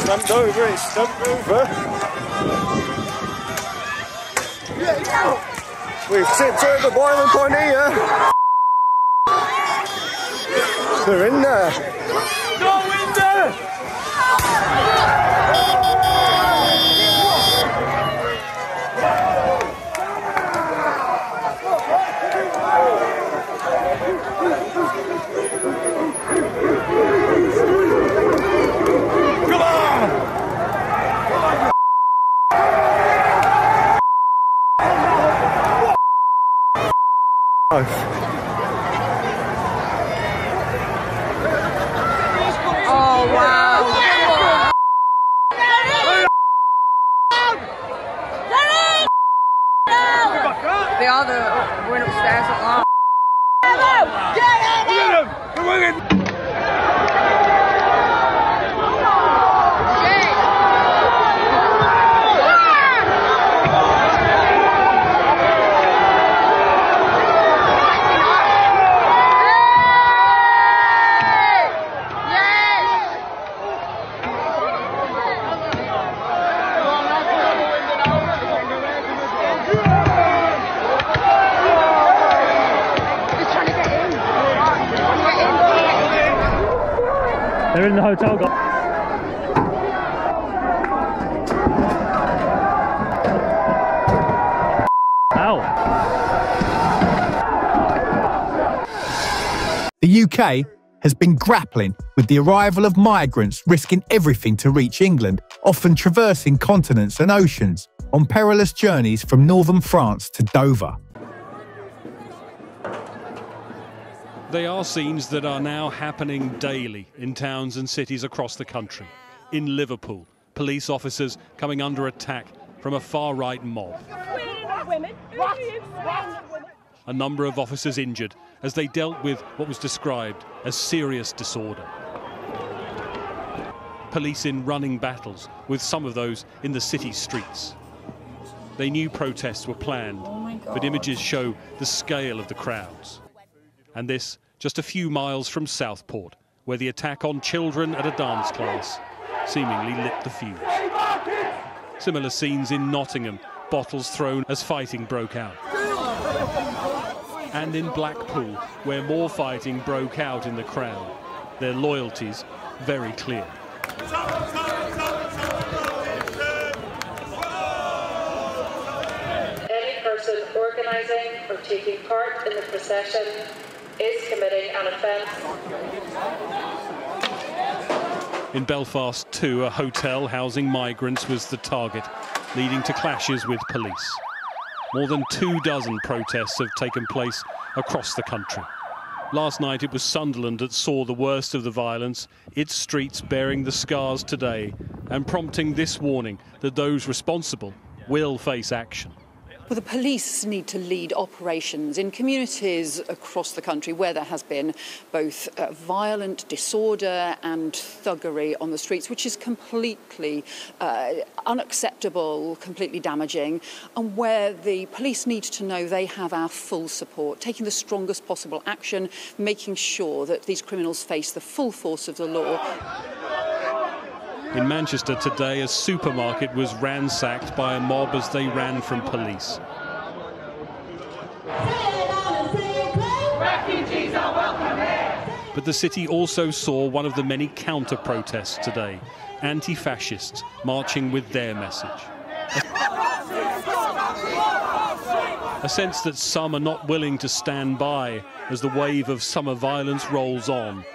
Stumped over, it's stumped over. We've tipped over the boiling point here. They're in there. Go in there! Oh, wow. They are we're upstairs at last. They're in the hotel. Ow. The UK has been grappling with the arrival of migrants risking everything to reach England, often traversing continents and oceans on perilous journeys from northern France to Dover. They are scenes that are now happening daily in towns and cities across the country. In Liverpool, police officers coming under attack from a far-right mob. A number of officers injured as they dealt with what was described as serious disorder. Police in running battles with some of those in the city streets. They knew protests were planned, but images show the scale of the crowds. And this just a few miles from Southport, where the attack on children at a dance class seemingly lit the fuse. Similar scenes in Nottingham, bottles thrown as fighting broke out. And in Blackpool, where more fighting broke out in the crowd, their loyalties very clear. Any person organising or taking part in the procession is committing an offence. In Belfast too, a hotel housing migrants was the target, leading to clashes with police. More than 24 protests have taken place across the country. Last night it was Sunderland that saw the worst of the violence, its streets bearing the scars today and prompting this warning that those responsible will face action. Well, the police need to lead operations in communities across the country where there has been both violent disorder and thuggery on the streets, which is completely unacceptable, completely damaging, and where the police need to know they have our full support, taking the strongest possible action, making sure that these criminals face the full force of the law. In Manchester today, a supermarket was ransacked by a mob as they ran from police. But the city also saw one of the many counter-protests today, anti-fascists marching with their message. A sense that some are not willing to stand by as the wave of summer violence rolls on,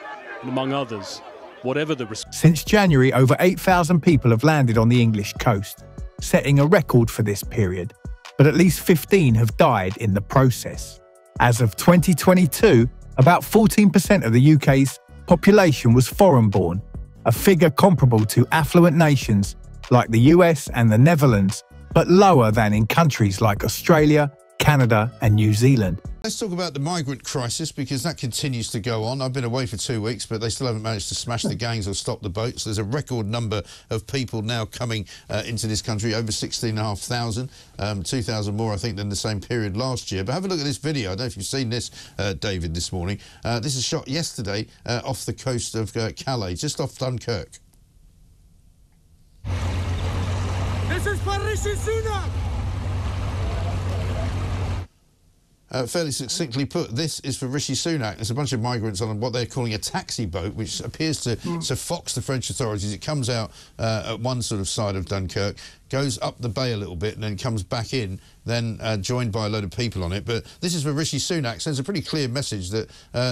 and among others, whatever the response. Since January, over 8,000 people have landed on the English coast, setting a record for this period, but at least 15 have died in the process. As of 2022, about 14% of the UK's population was foreign-born, a figure comparable to affluent nations like the US and the Netherlands, but lower than in countries like Australia, Canada and New Zealand. Let's talk about the migrant crisis, because that continues to go on. I've been away for 2 weeks, but they still haven't managed to smash the gangs or stop the boats. There's a record number of people now coming into this country, over 16,500, 2,000 more, I think, than the same period last year. But have a look at this video. I don't know if you've seen this, David, this morning. This is shot yesterday off the coast of Calais, just off Dunkirk. This is for Rishi Sunak. Fairly succinctly put, this is for Rishi Sunak. There's a bunch of migrants on what they're calling a taxi boat, which appears to fox the French authorities. It comes out at one sort of side of Dunkirk, goes up the bay a little bit, and then comes back in, then joined by a load of people on it. But this is for Rishi Sunak. Sends a pretty clear message that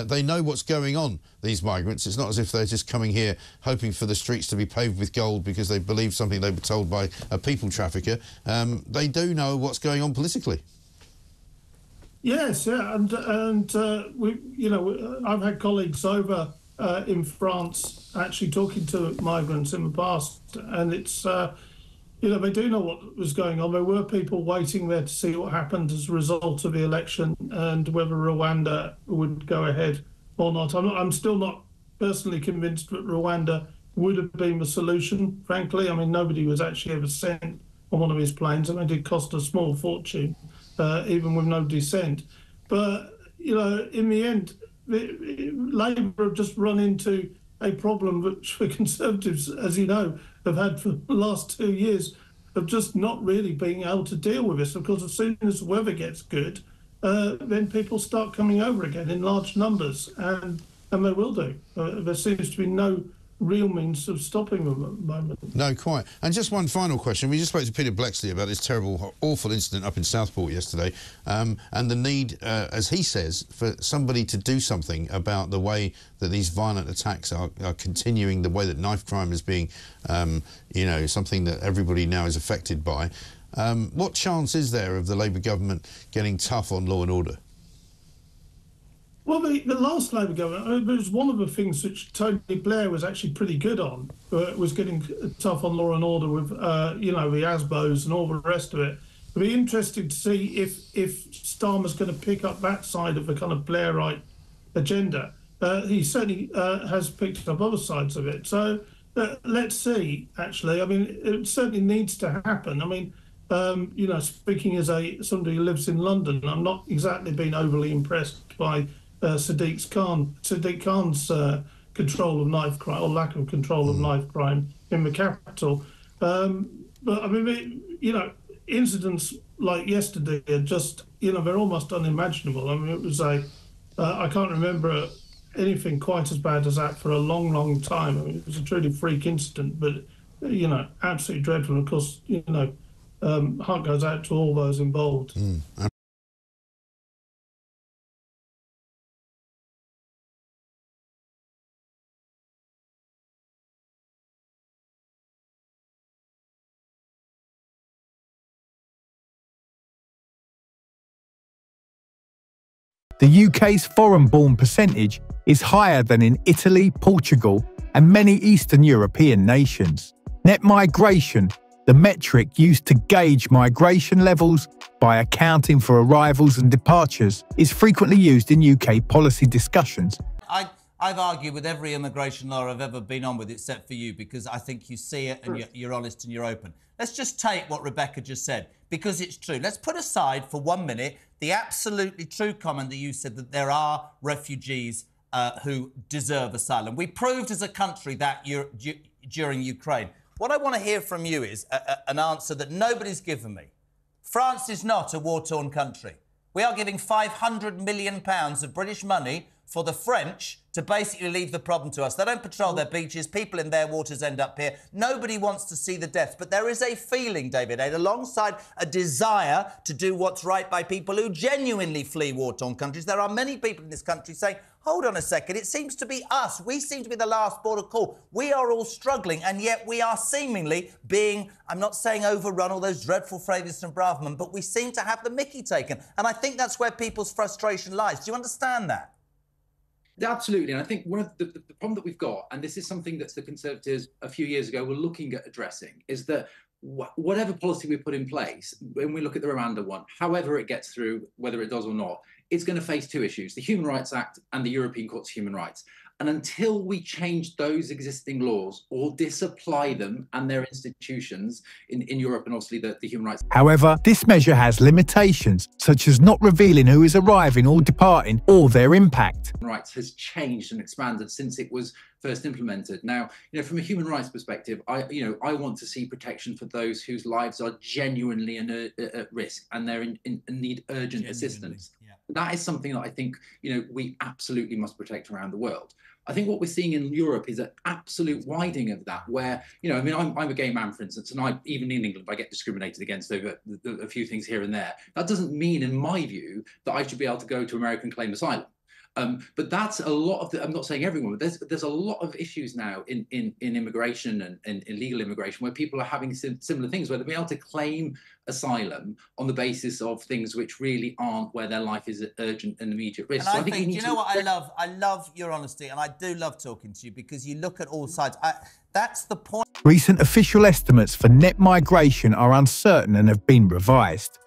they know what's going on, these migrants. It's not as if they're just coming here hoping for the streets to be paved with gold because they believe something they were told by a people trafficker. They do know what's going on politically. Yes, yeah, and we, you know, I've had colleagues over in France actually talking to migrants in the past, and it's, you know, they do know what was going on. There were people waiting there to see what happened as a result of the election and whether Rwanda would go ahead or not. I'm still not personally convinced that Rwanda would have been the solution, frankly. I mean, nobody was actually ever sent on one of his planes, and it did cost a small fortune. Even with no dissent. But, you know, in the end, Labour have just run into a problem which the Conservatives, as you know, have had for the last 2 years, of just not really being able to deal with this. Of course, as soon as the weather gets good, then people start coming over again in large numbers, and they will do. There seems to be no real means of stopping them at the moment. No, quite. And just one final question. We just spoke to Peter Blexley about this terrible, awful incident up in Southport yesterday, and the need, as he says, for somebody to do something about the way that these violent attacks are continuing, the way that knife crime is being, you know, something that everybody now is affected by. What chance is there of the Labour government getting tough on law and order? Well, the last Labour government, it was one of the things which Tony Blair was actually pretty good on, was getting tough on law and order with, you know, the ASBOs and all the rest of it. It'll be interesting to see if Starmer's going to pick up that side of the kind of Blairite agenda. He certainly has picked up other sides of it. So let's see, actually. I mean, it certainly needs to happen. I mean, you know, speaking as somebody who lives in London, I'm not exactly been overly impressed by Sadiq Khan's control of knife crime, or lack of control of knife crime in the capital. But I mean, you know, incidents like yesterday are just, you know, they're almost unimaginable. I mean, it was I can't remember anything quite as bad as that for a long, long time. I mean, it was a truly freak incident, but, you know, absolutely dreadful. Of course, you know, heart goes out to all those involved. The UK's foreign-born percentage is higher than in Italy, Portugal, and many Eastern European nations. Net migration, the metric used to gauge migration levels by accounting for arrivals and departures, is frequently used in UK policy discussions. I've argued with every immigration lawyer I've ever been on with, except for you, because I think you see it and you're honest and you're open. Let's just take what Rebecca just said, because it's true. Let's put aside for 1 minute the absolutely true comment that you said, that there are refugees who deserve asylum. We proved as a country that during Ukraine. What I want to hear from you is an answer that nobody's given me. France is not a war-torn country. We are giving £500 million of British money for the French to basically leave the problem to us. They don't patrol their beaches. People in their waters end up here. Nobody wants to see the deaths. But there is a feeling, David Aid, alongside a desire to do what's right by people who genuinely flee war-torn countries. There are many people in this country saying, hold on a second, it seems to be us. We seem to be the last port of call. We are all struggling, and yet we are seemingly being, I'm not saying overrun, all those dreadful phrases from Braverman, but we seem to have the mickey taken. And I think that's where people's frustration lies. Do you understand that? Absolutely, and I think one of the problem that we've got, and this is something that the Conservatives a few years ago were looking at addressing, is that whatever policy we put in place, when we look at the Rwanda one, however it gets through, whether it does or not, it's going to face two issues, the Human Rights Act and the European Court of Human Rights. And until we change those existing laws or disapply them and their institutions in Europe and obviously the human rights. However, this measure has limitations, such as not revealing who is arriving or departing or their impact. Rights has changed and expanded since it was first implemented. Now, from a human rights perspective, I want to see protection for those whose lives are genuinely at risk and they're in need urgent assistance. Yeah. That is something that I think, we absolutely must protect around the world. I think what we're seeing in Europe is an absolute widening of that, where, I'm a gay man, for instance, and even in England, I get discriminated against over a few things here and there. That doesn't mean, in my view, that I should be able to go to America and claim asylum. But that's a lot of I'm not saying everyone, but there's a lot of issues now in immigration and illegal immigration where people are having similar things, where they'll be able to claim asylum on the basis of things which really aren't where their life is at urgent and immediate risk. And so I think you know what I love? I love your honesty, and I do love talking to you because you look at all sides. That's the point. Recent official estimates for net migration are uncertain and have been revised.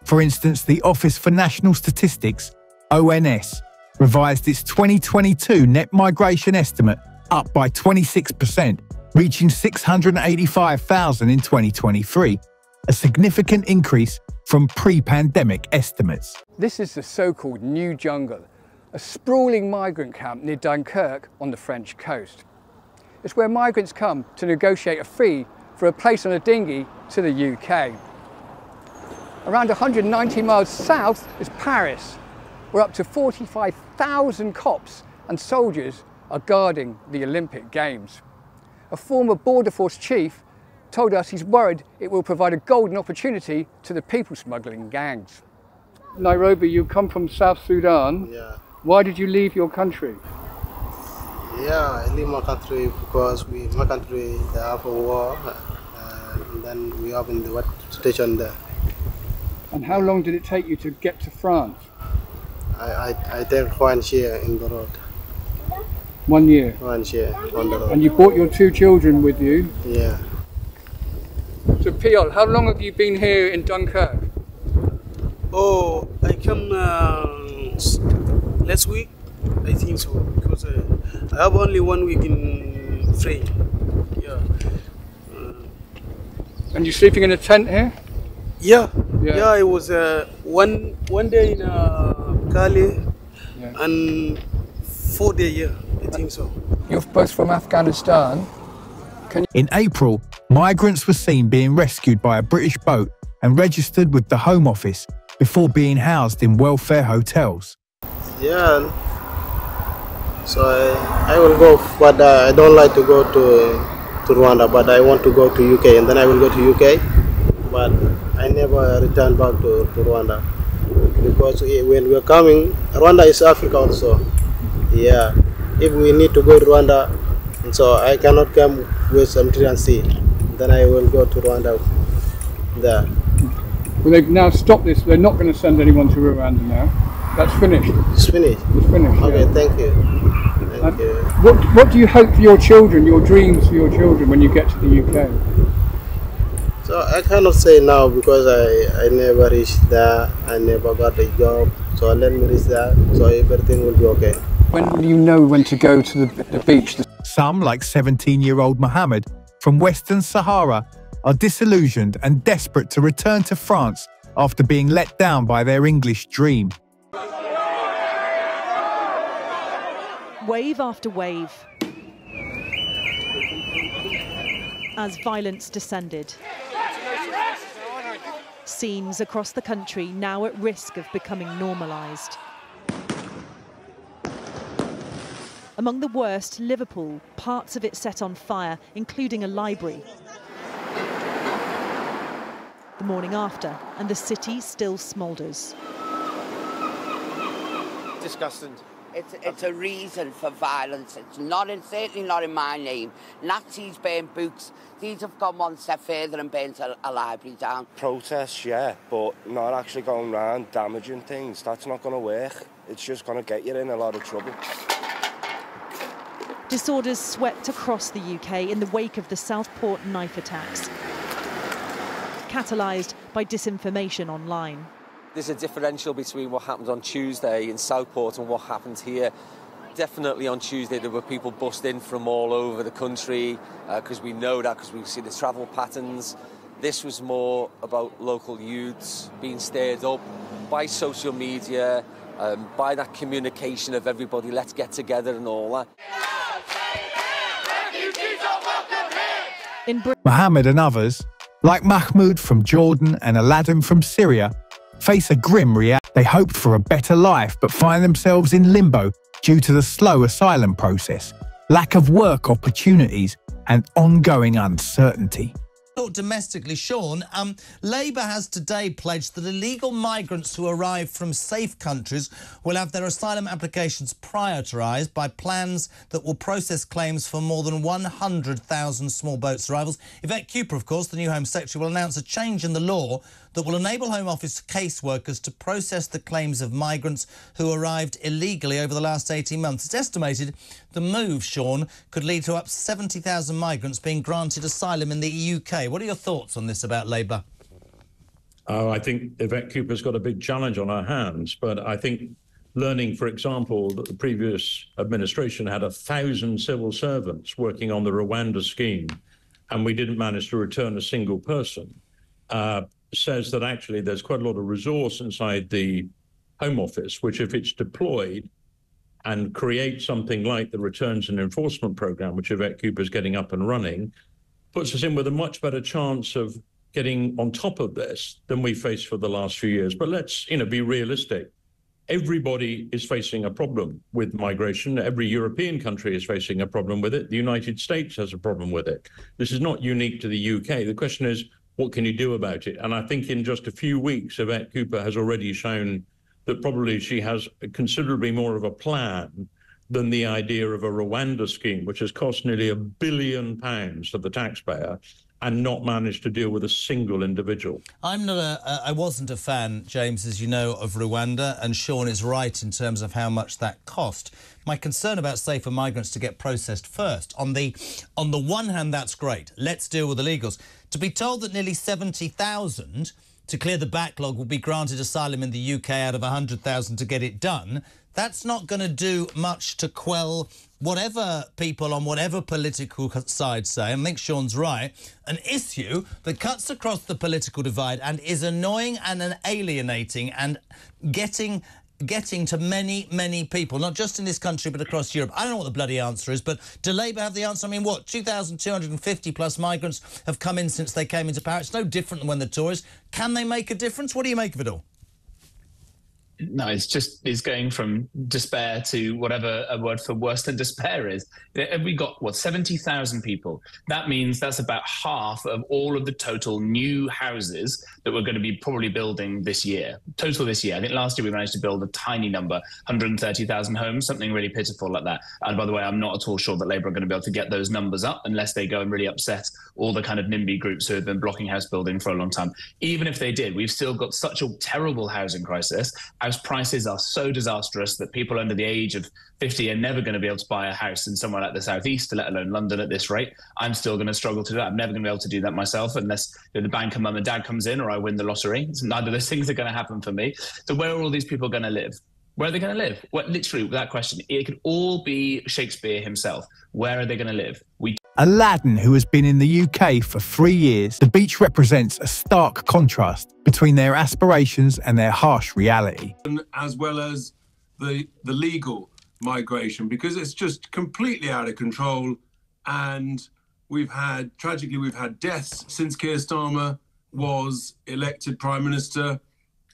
For instance, the Office for National Statistics, ONS, revised its 2022 net migration estimate up by 26%, reaching 685,000 in 2023, a significant increase from pre-pandemic estimates. This is the so-called New Jungle, a sprawling migrant camp near Dunkirk on the French coast. It's where migrants come to negotiate a fee for a place on a dinghy to the UK. Around 190 miles south is Paris, where up to 45,000 cops and soldiers are guarding the Olympic Games. A former border force chief told us he's worried it will provide a golden opportunity to the people smuggling gangs. Nairobi, you come from South Sudan. Yeah. Why did you leave your country? Yeah, I leave my country because my country they have a war, and then we are in the wet station there. And how long did it take you to get to France? I take 1 year in the road. 1 year? 1 year on the road. And you brought your 2 children with you? Yeah. So Piol, how long have you been here in Dunkirk? Oh, I came last week, I think so, because I have only 1 week in France. Yeah. And you're sleeping in a tent here? Yeah. Yeah, I was one day in Cali and 4 days here, I think so. You're both from Afghanistan. In April, migrants were seen being rescued by a British boat and registered with the Home Office before being housed in welfare hotels. Yeah, so I will go, but I don't like to go to Rwanda, but I want to go to UK, and then I will go to UK, but I never return back to Rwanda, because when we are coming, Rwanda is Africa also. Yeah, if we need to go to Rwanda, and so I cannot come with Mediterranean Sea, then I will go to Rwanda there. Well, they've now stopped this. They're not going to send anyone to Rwanda now. That's finished. It's finished. It's finished. Okay, yeah. Thank you. Thank you. What do you hope for your children, your dreams for your children when you get to the UK? So I cannot say now because I never reached there. I never got a job. So let me reach there, so everything will be okay. When will you know when to go to the beach? Some, like 17-year-old Mohammed from Western Sahara, are disillusioned and desperate to return to France after being let down by their English dream. Wave after wave, as violence descended. Scenes across the country now at risk of becoming normalised. Among the worst, Liverpool, parts of it set on fire, including a library. The morning after, and the city still smoulders. Disgusting. It's a reason for violence. It's not certainly not in my name. Nazis burn books. These have gone one step further and burnt a library down. Protests, yeah, but not actually going around damaging things. That's not going to work. It's just going to get you in a lot of trouble. Disorders swept across the UK in the wake of the Southport knife attacks, catalysed by disinformation online. There's a differential between what happened on Tuesday in Southport and what happened here Definitely on Tuesday there were people bussed in from all over the country because we know that, because we see the travel patterns. This was more about local youths being stirred up by social media, by that communication of everybody, let's get together and all that. Mohammed and others, like Mahmoud from Jordan and Aladdin from Syria, face a grim reality. They hoped for a better life but find themselves in limbo due to the slow asylum process, lack of work opportunities and ongoing uncertainty. Domestically, Sean, Labour has today pledged that illegal migrants who arrive from safe countries will have their asylum applications prioritised by plans that will process claims for more than 100,000 small boats arrivals. Yvette Cooper, of course, the new Home Secretary, will announce a change in the law that will enable Home Office caseworkers to process the claims of migrants who arrived illegally over the last 18 months. It's estimated the move, Sean, could lead to up to 70,000 migrants being granted asylum in the UK. What are your thoughts on this about Labour? Oh, I think Yvette Cooper's got a big challenge on her hands, but I think learning, for example, that the previous administration had 1,000 civil servants working on the Rwanda scheme and we didn't manage to return a single person, says that actually there's quite a lot of resource inside the Home Office, which if it's deployed and create something like the Returns and Enforcement Programme, which Yvette Cooper's getting up and running, puts us in with a much better chance of getting on top of this than we faced for the last few years. But let's, be realistic. Everybody is facing a problem with migration. Every European country is facing a problem with it. The United States has a problem with it. This is not unique to the UK. The question is, what can you do about it? And I think in just a few weeks, Yvette Cooper has already shown that probably she has considerably more of a plan than the idea of a Rwanda scheme, which has cost nearly £1 billion to the taxpayer and not managed to deal with a single individual. I wasn't a fan, James, as you know, of Rwanda, and Sean is right in terms of how much that cost. My concern about safer migrants to get processed first. On the one hand, that's great. Let's deal with illegals. To be told that nearly 70,000 to clear the backlog will be granted asylum in the UK out of 100,000 to get it done, that's not going to do much to quell whatever people on whatever political side say. I think Sean's right. An issue that cuts across the political divide and is annoying and alienating and getting to many, many people, not just in this country but across Europe. I don't know what the bloody answer is, but do Labour have the answer? I mean, what, 2,250 plus migrants have come in since they came into power. It's no different than when the Tories. Can they make a difference? What do you make of it all? No, it's going from despair to whatever a word for worse than despair is. We got, 70,000 people. That means that's about half of all of the total new houses that we're going to be probably building this year. Total this year. I think last year we managed to build a tiny number, 130,000 homes, something really pitiful like that. And by the way, I'm not at all sure that Labour are going to be able to get those numbers up unless they go and really upset all the kind of NIMBY groups who have been blocking house building for a long time. Even if they did, we've still got such a terrible housing crisis. House prices are so disastrous that people under the age of 50 are never going to be able to buy a house in somewhere like the southeast, let alone London at this rate. I'm still going to struggle to do that. I'm never going to be able to do that myself unless the banker mum and dad comes in or I win the lottery. Neither of those things are going to happen for me. So where are all these people going to live? Where are they going to live? Well, literally, without question, it could all be Shakespeare himself. Where are they going to live? Aladdin, who has been in the UK for 3 years, the beach represents a stark contrast between their aspirations and their harsh reality. As well as the legal migration, because it's just completely out of control. And tragically, we've had deaths since Keir Starmer was elected Prime Minister.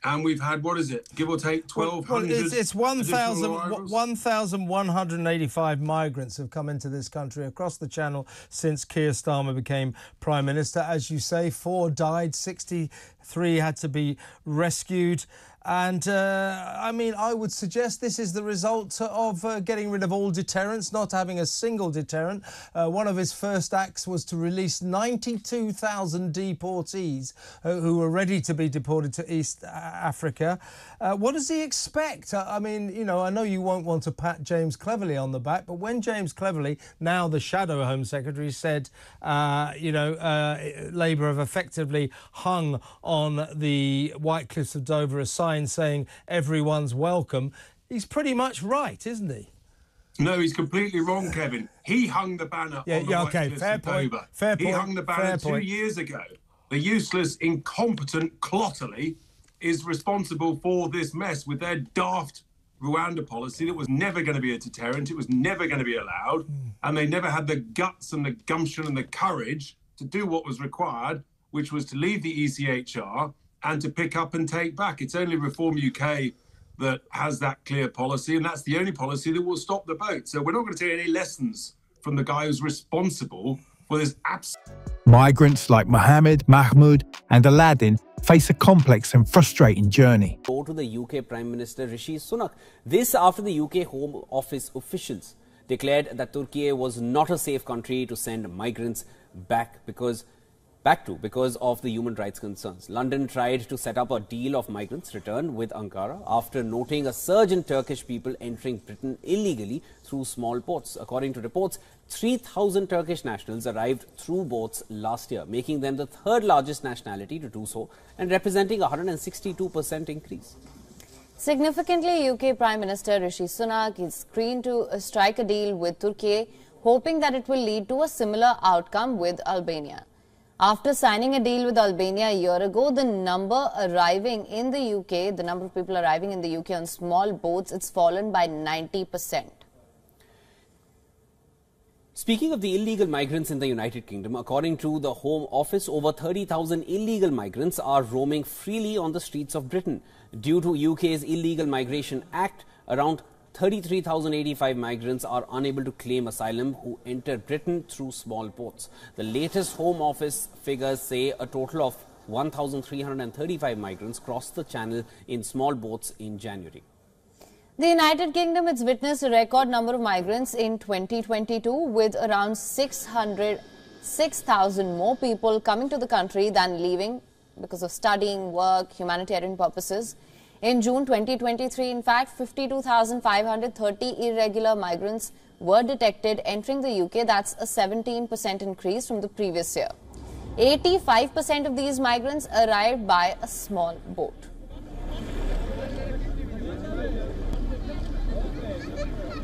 And we've had, what is it, give or take 1,200? It's 1,185 migrants have come into this country across the Channel since Keir Starmer became Prime Minister. As you say, 4 died, 63 had to be rescued. And, I mean, I would suggest this is the result of getting rid of all deterrents, not having a single deterrent. One of his first acts was to release 92,000 deportees who were ready to be deported to East Africa. What does he expect? I mean, I know you won't want to pat James Cleverly on the back, but when James Cleverly, now the Shadow Home Secretary, said, Labour have effectively hung on the White Cliffs of Dover a sign saying everyone's welcome, he's pretty much right, isn't he? No, he's completely wrong, Kevin. He hung the banner on the yeah, West okay, Cliffs fair of point. Dover. Fair He point. hung the banner Fair 2 point. years ago. The useless, incompetent Clotterly is responsible for this mess with their daft Rwanda policy that was never going to be a deterrent. It was never going to be allowed. And they never had the guts and the gumption and the courage to do what was required, which was to leave the ECHR and to pick up and take back. It's only Reform UK that has that clear policy, and that's the only policy that will stop the boat. So we're not going to take any lessons from the guy who's responsible for this Migrants like Mohammed, Mahmoud and Aladdin face a complex and frustrating journey. Go to the UK Prime Minister Rishi Sunak. This after the UK Home Office officials declared that Turkey was not a safe country to send migrants back because of the human rights concerns. London tried to set up a deal of migrants' return with Ankara after noting a surge in Turkish people entering Britain illegally through small boats. According to reports, 3,000 Turkish nationals arrived through boats last year, making them the third largest nationality to do so and representing a 162% increase. Significantly, UK Prime Minister Rishi Sunak is keen to strike a deal with Turkey, hoping that it will lead to a similar outcome with Albania. After signing a deal with Albania a year ago, the number arriving in the UK, the number of people arriving in the UK on small boats, it's fallen by 90%. Speaking of the illegal migrants in the United Kingdom, according to the Home Office, over 30,000 illegal migrants are roaming freely on the streets of Britain. Due to UK's Illegal Migration Act, around 33,085 migrants are unable to claim asylum who enter Britain through small boats. The latest Home Office figures say a total of 1,335 migrants crossed the channel in small boats in January. The United Kingdom has witnessed a record number of migrants in 2022, with around 6,000 more people coming to the country than leaving because of studying, work, humanitarian purposes. In June 2023, in fact, 52,530 irregular migrants were detected entering the UK. That's a 17% increase from the previous year. 85% of these migrants arrived by a small boat.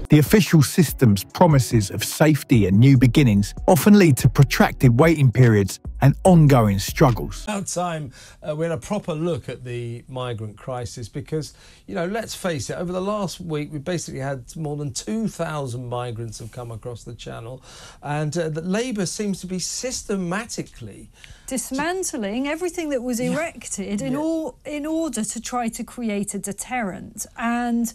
The official system's promises of safety and new beginnings often lead to protracted waiting periods and ongoing struggles. Now time we had a proper look at the migrant crisis because, you know, let's face it, over the last week we basically had more than 2,000 migrants have come across the channel, and that Labour seems to be systematically dismantling everything that was erected in order to try to create a deterrent. And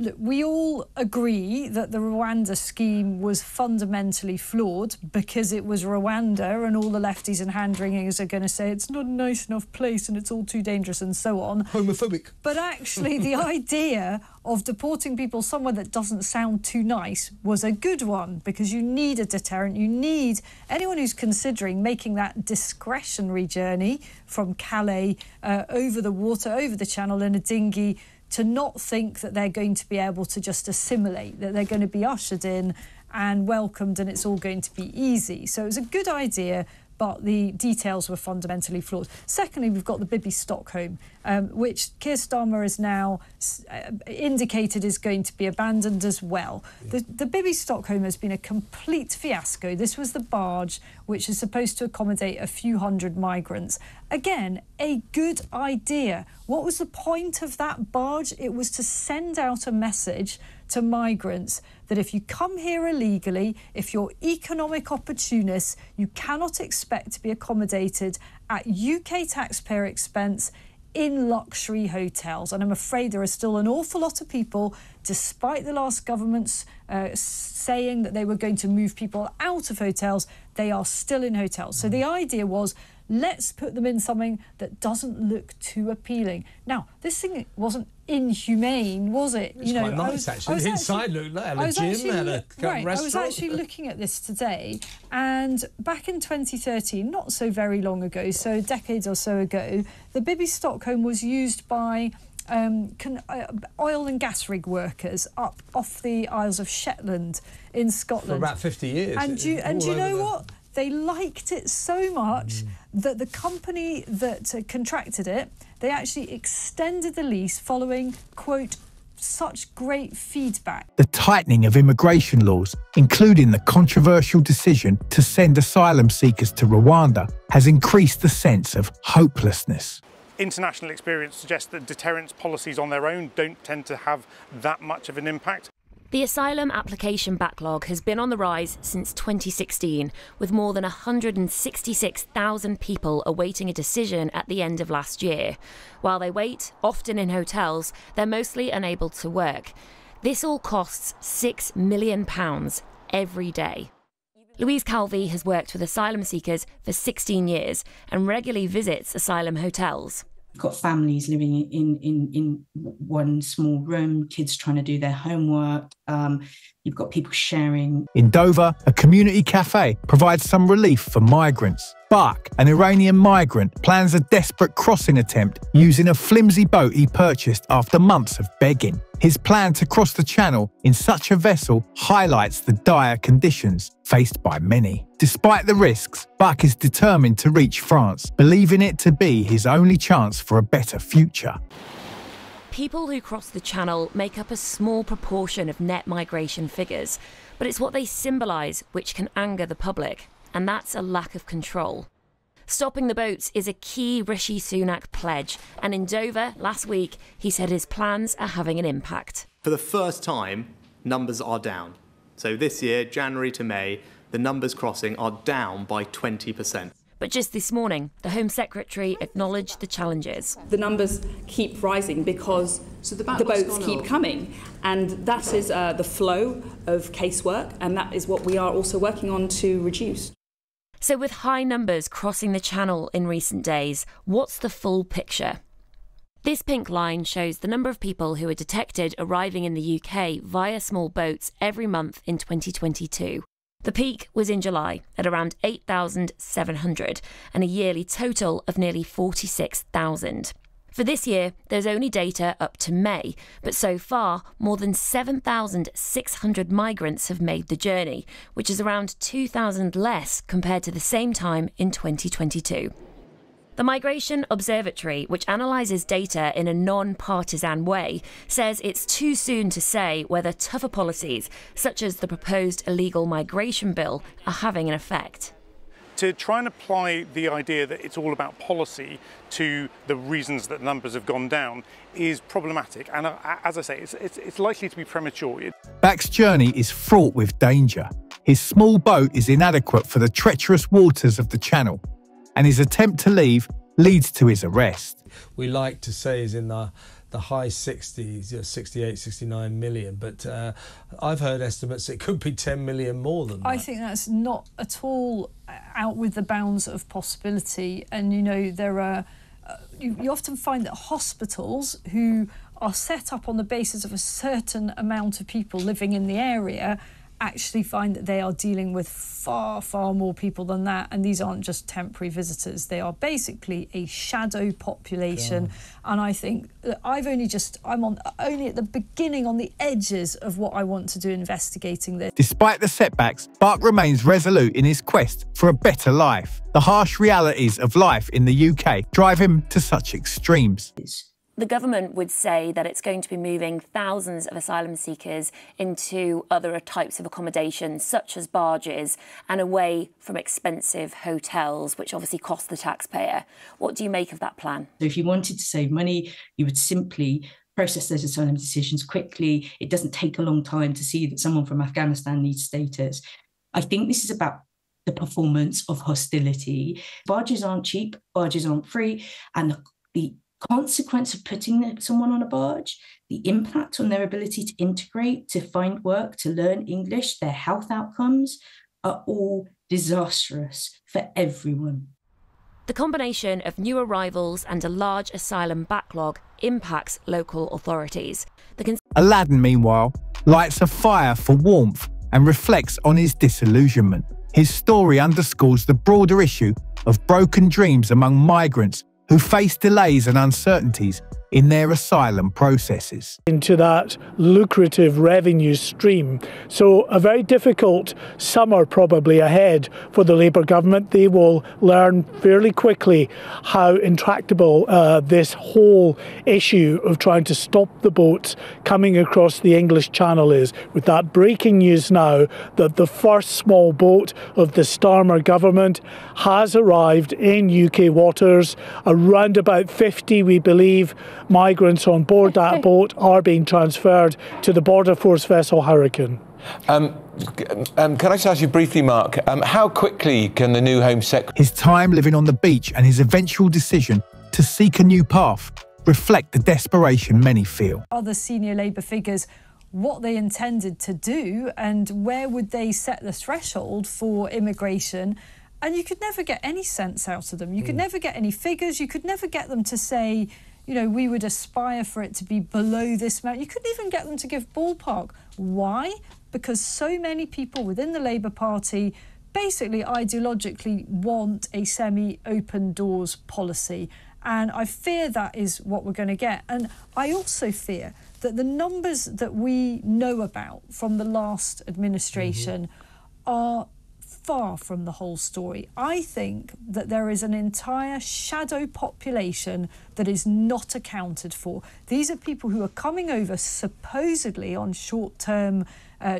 look, we all agree that the Rwanda scheme was fundamentally flawed because it was Rwanda, and all the lefties and hand-wringers are going to say it's not a nice enough place and it's all too dangerous and so on. Homophobic. But actually the idea of deporting people somewhere that doesn't sound too nice was a good one, because you need a deterrent. You need anyone who's considering making that discretionary journey from Calais over the water, over the channel in a dinghy, to not think that they're going to be able to just assimilate, that they're going to be ushered in and welcomed and it's all going to be easy. So it was a good idea, but the details were fundamentally flawed. Secondly, we've got the Bibi Stockholm, which Keir Starmer has now indicated is going to be abandoned as well. Yeah. The Bibi Stockholm has been a complete fiasco. This was the barge which is supposed to accommodate a few hundred migrants. Again, a good idea. What was the point of that barge? It was to send out a message to migrants that if you come here illegally, if you're economic opportunists, you cannot expect to be accommodated at UK taxpayer expense in luxury hotels. And I'm afraid there are still an awful lot of people, despite the last government's saying that they were going to move people out of hotels, they are still in hotels. So the idea was, let's put them in something that doesn't look too appealing. Now, this thing wasn't inhumane, was it? It's quite nice, actually. The inside looked like a gym, had a restaurant. I was actually looking at this today, and back in 2013, not so very long ago, so decades or so ago, the Bibi Stockholm was used by oil and gas rig workers up off the Isles of Shetland in Scotland. For about 50 years. And do you know what? They liked it so much that the company that contracted it, they actually extended the lease following, quote, such great feedback. The tightening of immigration laws, including the controversial decision to send asylum seekers to Rwanda, has increased the sense of hopelessness. International experience suggests that deterrence policies on their own don't tend to have that much of an impact. The asylum application backlog has been on the rise since 2016, with more than 166,000 people awaiting a decision at the end of last year. While they wait, often in hotels, they're mostly unable to work. This all costs £6 million every day. Louise Calvi has worked with asylum seekers for 16 years and regularly visits asylum hotels. You've got families living in one small room, kids trying to do their homework. You've got people sharing. In Dover, a community cafe provides some relief for migrants. Bak, an Iranian migrant, plans a desperate crossing attempt using a flimsy boat he purchased after months of begging. His plan to cross the channel in such a vessel highlights the dire conditions faced by many. Despite the risks, Bak is determined to reach France, believing it to be his only chance for a better future. People who cross the channel make up a small proportion of net migration figures, but it's what they symbolise which can anger the public, and that's a lack of control. Stopping the boats is a key Rishi Sunak pledge, and in Dover last week he said his plans are having an impact. For the first time, numbers are down. So this year, January to May, the numbers crossing are down by 20%. But just this morning, the Home Secretary acknowledged the challenges. The numbers keep rising because the boats keep coming, and that is the flow of casework, and that is what we are also working on to reduce. So with high numbers crossing the channel in recent days, what's the full picture? This pink line shows the number of people who are detected arriving in the UK via small boats every month in 2022. The peak was in July at around 8,700 and a yearly total of nearly 46,000. For this year, there's only data up to May, but so far, more than 7,600 migrants have made the journey, which is around 2,000 less compared to the same time in 2022. The Migration Observatory, which analyses data in a non-partisan way, says it's too soon to say whether tougher policies, such as the proposed illegal migration bill, are having an effect. To try and apply the idea that it's all about policy to the reasons that numbers have gone down is problematic. And as I say, it's likely to be premature. Bak's journey is fraught with danger. His small boat is inadequate for the treacherous waters of the channel, and his attempt to leave leads to his arrest. We like to say is in the high 60s, 68, 69 million, but I've heard estimates it could be 10 million more than that. I think that's not at all out with the bounds of possibility. And, you know, there are... you often find that hospitals who are set up on the basis of a certain amount of people living in the area actually find that they are dealing with far, far more people than that, and these aren't just temporary visitors. They are basically a shadow population. God. And I think that I'm only at the beginning, on the edges of what I want to do investigating this. Despite the setbacks, Bak remains resolute in his quest for a better life. The harsh realities of life in the UK drive him to such extremes. The government would say that it's going to be moving thousands of asylum seekers into other types of accommodation, such as barges, and away from expensive hotels, which obviously cost the taxpayer. What do you make of that plan? If you wanted to save money, you would simply process those asylum decisions quickly. It doesn't take a long time to see that someone from Afghanistan needs status. I think this is about the performance of hostility. Barges aren't cheap, barges aren't free, and the consequence of putting someone on a barge, the impact on their ability to integrate, to find work, to learn English, their health outcomes are all disastrous for everyone. The combination of new arrivals and a large asylum backlog impacts local authorities. Aladdin, meanwhile, lights a fire for warmth and reflects on his disillusionment. His story underscores the broader issue of broken dreams among migrants who face delays and uncertainties in their asylum processes. Into that lucrative revenue stream. So a very difficult summer probably ahead for the Labour government. They will learn fairly quickly how intractable this whole issue of trying to stop the boats coming across the English Channel is. With that breaking news now that the first small boat of the Starmer government has arrived in UK waters. Around about 50, we believe, migrants on board that boat are being transferred to the Border Force vessel Hurricane. Can I just ask you briefly, Mark, how quickly can the new Home Secretary... His time living on the beach and his eventual decision to seek a new path reflect the desperation many feel. Other senior Labour figures, what they intended to do and where would they set the threshold for immigration, and you could never get any sense out of them. You could never get any figures. You could never get them to say, you know, we would aspire for it to be below this amount. You couldn't even get them to give ballpark. Why? Because so many people within the Labour Party basically ideologically want a semi-open doors policy. And I fear that is what we're going to get. And I also fear that the numbers that we know about from the last administration are far from the whole story. I think that there is an entire shadow population that is not accounted for. These are people who are coming over supposedly on short-term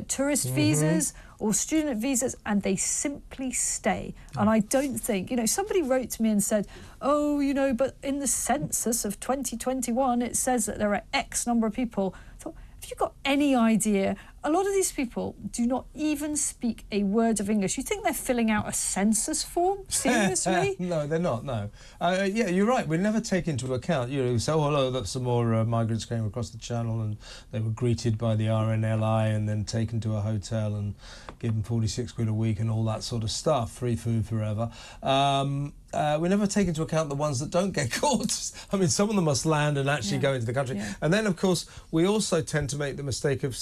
tourist visas or student visas, and they simply stay. And I don't think, you know, somebody wrote to me and said, oh, you know, but in the census of 2021, it says that there are X number of people. I thought, have you got any idea? A lot of these people do not even speak a word of English. You think they're filling out a census form? Seriously? No, they're not, no. Yeah, you're right. We never take into account, you know, so hello, that some more migrants came across the channel and they were greeted by the RNLI and then taken to a hotel and given 46 quid a week and all that sort of stuff, free food forever. We never take into account the ones that don't get caught. I mean, some of them must land and actually go into the country. Yeah. And then, of course, we also tend to make the mistake of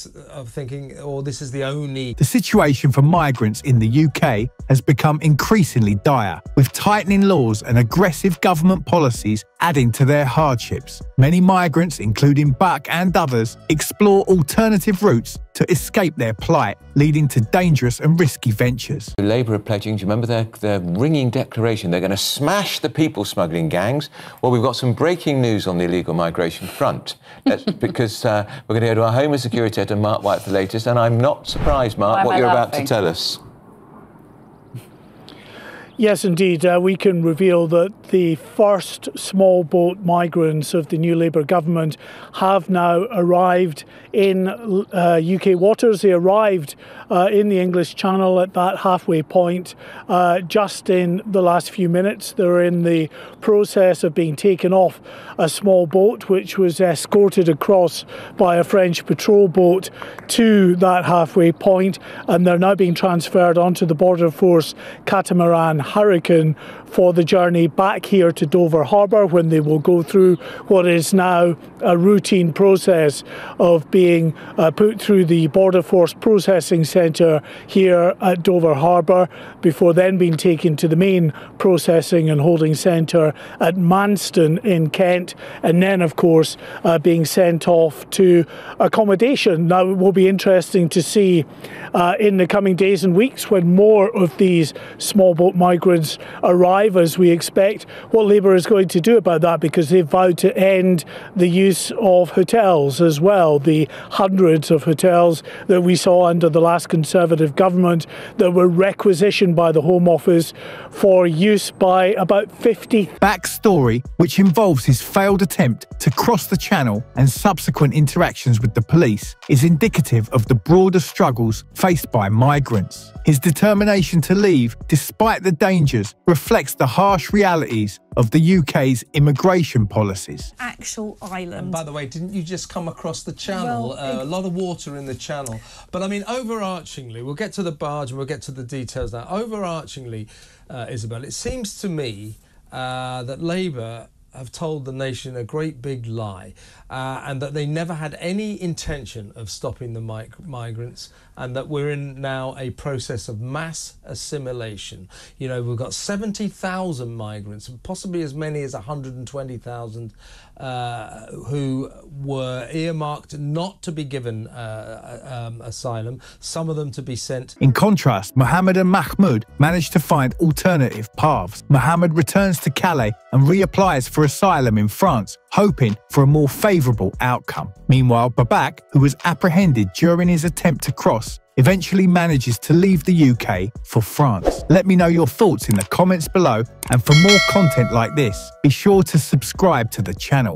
thinking, oh, this is the only... The situation for migrants in the UK has become increasingly dire, with tightening laws and aggressive government policies adding to their hardships. Many migrants, including Buck and others, explore alternative routes to escape their plight, leading to dangerous and risky ventures. Labour are pledging, do you remember their ringing declaration? They're going to smash the people smuggling gangs. Well, we've got some breaking news on the illegal migration front. Because we're going to go to our Home and Security Editor, Mark White, for the latest. And I'm not surprised, Mark, what you're about to tell us. Yes, indeed. We can reveal that the first small boat migrants of the new Labour government have now arrived in UK waters. They arrived in the English Channel at that halfway point just in the last few minutes. They're in the process of being taken off a small boat which was escorted across by a French patrol boat to that halfway point, and they're now being transferred onto the Border Force catamaran Hurricane for the journey back here to Dover Harbour, when they will go through what is now a routine process of being put through the Border Force Processing Centre here at Dover Harbour, before then being taken to the main processing and holding centre at Manston in Kent, and then of course being sent off to accommodation. Now it will be interesting to see in the coming days and weeks, when more of these small boat migrants arrive, as we expect, what Labour is going to do about that, because they've vowed to end the use of hotels as well. The hundreds of hotels that we saw under the last Conservative government that were requisitioned by the Home Office for use by about 50. Backstory, which involves his failed attempt to cross the Channel and subsequent interactions with the police, is indicative of the broader struggles faced by migrants. His determination to leave, despite the dangers, reflects the harsh realities of the UK's immigration policies. Actual island. And by the way, didn't you just come across the Channel? Well, a lot of water in the Channel. But I mean, overarchingly, we'll get to the barge and we'll get to the details now. Overarchingly, Isabel, it seems to me that Labour have told the nation a great big lie, and that they never had any intention of stopping the migrants, and that we're in now a process of mass assimilation. You know, we've got 70,000 migrants, possibly as many as 120,000 who were earmarked not to be given asylum, some of them to be sent. In contrast, Mohammed and Mahmoud managed to find alternative paths. Mohammed returns to Calais and reapplies for asylum in France, hoping for a more favourable outcome. Meanwhile, Babak, who was apprehended during his attempt to cross, eventually manages to leave the UK for France. Let me know your thoughts in the comments below, and for more content like this, be sure to subscribe to the channel.